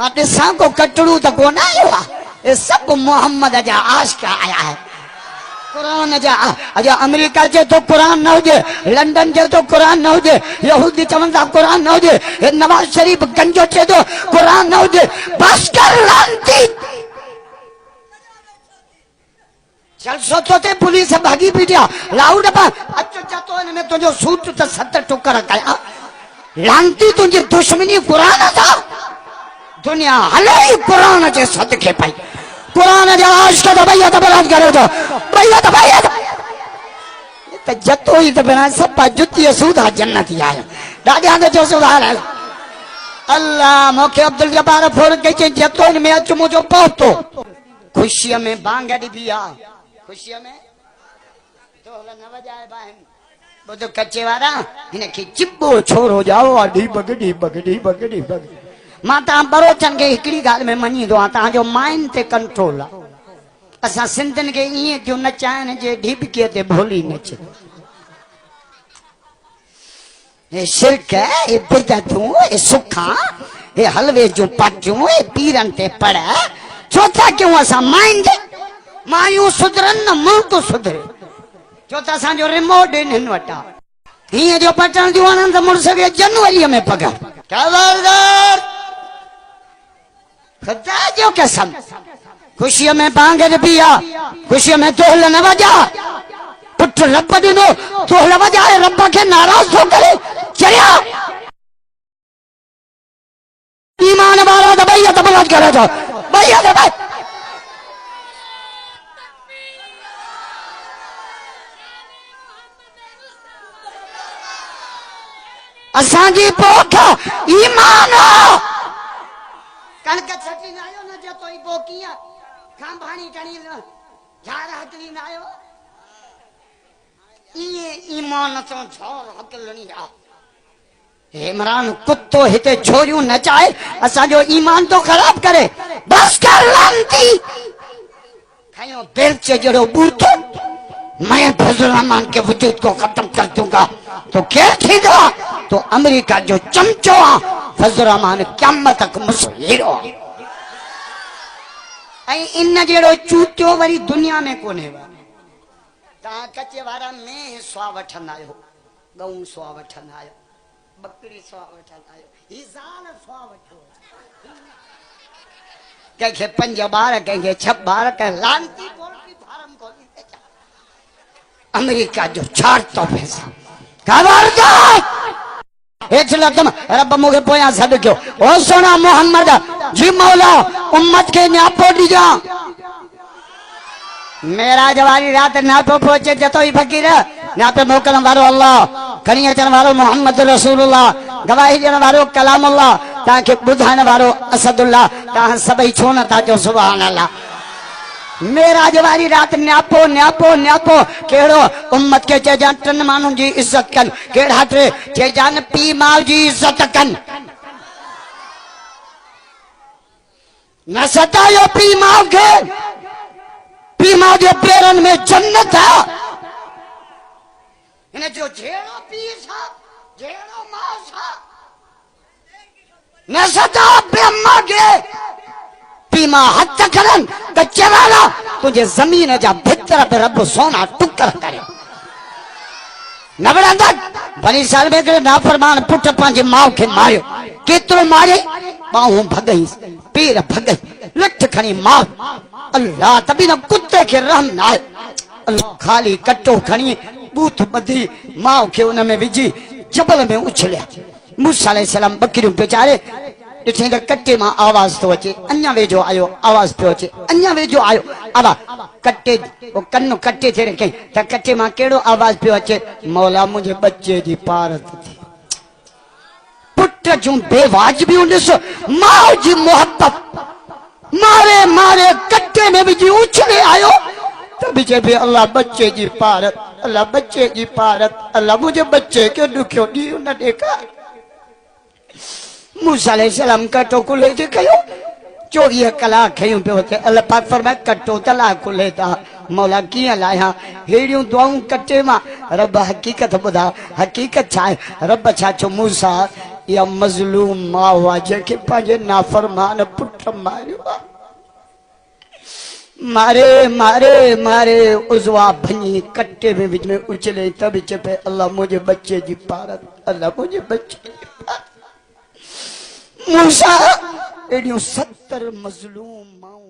ॾिसां को कटड़ू तो कोन आयो आहे, ये सब मोहम्मद जा आशिक आया है। कुरान जा अजा अमेरिका जे तो कुरान न हुजे, लंडन जे तो कुरान न हुजे, यहूदी चवंदा कुरान न हुजे, नवाज शरीफ गंजो चे तो कुरान न हुजे, बस कर लांती चल सोचो ते पुलिस भागी पीटिया लाउड पा अचो चतो इनमें तुझो सूट तो 70 टुकर कया लांती तुझी दुश्मनी कुरान था। दुनिया हले ही कुरान जे सदके पई, कुरान जा आशिक तो भैया तो बरात करे तो भैया तो जतो ही तो बना सब जुती सूधा जन्नती आयो दादा ने जो सुधार है अल्लाह मोखे अब्दुल जब्बार फोर के जतो में अच मुझो पहुतो खुशी में बांगड़ी बिया खुशी में तो न वजाए बाहन वो तो कच्चे वाला इनके चिब्बो छोरो जाओ डी बगड़ी बगड़ी बगड़ी बगड़ी माता बरोचन के हिकड़ी गाल में मनी दो ता जो माइंड ते कंट्रोल असा सिंधन के ये जो नचान जे ढिबके ते भोली नचे ये शिरक है, ये बिदतूं, ये सुखा, ये हलवे जो पाटियों, ये पीरन ते पड़ा चौथा क्यों असा माइंड मायूं सुधरन न मुल्क सुधरे चौथा असा जो रिमोट इन वटा हिए जो पटन जो आनंद मुर्स के जनवरी में पगा खबरदार खुदा जो कसम खुशी में बांगर पिया खुशी में तोहल न वजा पुट रब दिनो तोहल वजाए रब के नाराज हो करे चलिया ईमान वाला तो भैया तो बलात करे तो भैया तो भाई असांजी पोख ईमान कणक छटी न आयो न जो तोई पोकिया खांभाणी टणी झाड़ हटनी न आयो ये ईमान तो छोर हकलनी आ इमरान कुत्तो हिते छोरियूं नचाए असा जो ईमान तो खराब करे बस कर लांती खयो बेलचे जड़ो बूथो मैं फजल रहमान के वजूद को खत्म कर दूंगा तो क्या थीगा तो अमेरिका जो चमचो आ फजल रहमान क़यामत तक मुसहीरो आई इन जेड़ो चूटियो वरी दुनिया में कोने ता कच्चे वारा में स्वा वठन आयो गऊ स्वा वठन आयो बकरी स्वा वठन आयो हिजान स्वा वठो के 5 बार के 6 बार के लांती पोल्ट्री फार्म खोली अमेरिका जो छाड़तो पैसा खबरदार एचला तुम रब मुखे पोया सद क्यों ओ सोना मोहम्मद जी मौला उम्मत के न्यापो दीजा मेरा जवारी रात न्यापो पहुंचे जतो ही फकीर न्यापे मोकल वारो अल्लाह खणी अचन वारो मोहम्मद रसूलुल्लाह गवाही देण वारो कलामुल्लाह ताके बुधाण वारो असदुल्लाह ता सबई छो न था जो सुभान अल्लाह मेरा जवारी रात न्यापो न्यापो न्यापो केड़ो उम्मत के चेजान 3 मानू जी इज्जत कन केड़ा टे चेजान पी माल जी इज्जत कन न सतायो पी माल के पी माल जो पेरन में जन्नत है इन्हें जो जेड़ो पी सा जेड़ो मां सा न सता पे अम्मा के पीमा हथ करन कच्चे वाला तुझे जमीन जा भितर पे रब सोना टुकर करे नवरंदा बनी साल में करे नाफरमान पुट पांजे मां के मारियो केतरो मारे बाहू भगई पीर भगई लठ खणी मां अल्लाह तभी न कुत्ते के रहम ना अल्लाह खाली कट्टो खणी बूथ बधी मां के उन में विजी जबल में उछलिया मूसा अलैहि सलाम बकरियों बेचारे ॾिठे त कट्टे मां आवाज तो अचे अञा वेझो आयो आवाज पियो अचे अञा वेझो आयो आवा कट्टे वो कन्नो कट्टे थे रखे त कट्टे मां केड़ो आवाज पियो अचे मौला मुझे बच्चे जी पारत थी पुट जूं बेवाजिबी ॾिस मां जी मोहब्बत मारे मारे कट्टे में विझी उछले आयो तभी चए अल्लाह बच्चे जी पारत अल्लाह बच्चे जी पारत अल्लाह मुझे बच्चे के दुखियो ॾींहुं न ॾेखार मूसा अलैहि सलाम कटो कुले जे कयो 24 कलाक खयूं पियो थे अल्लाह पाक फरमाए कटो तला कुले ता मौला किया लाया हेड़ियों दुआऊं कटे मां रब हकीकत बुधा हकीकत छा रब छा छो मूसा या मजलूम मां हुआ जेके पंहिंजे नाफरमान पुट मारियो आहे। मारे मारे मारे उजवा भनी कट्टे में विच में उछले तब चपे अल्लाह मुझे बच्चे जी पारत, अल्लाह मुझे बच्चे जी पारत। मूसा एडियो 70 मजलूम माऊ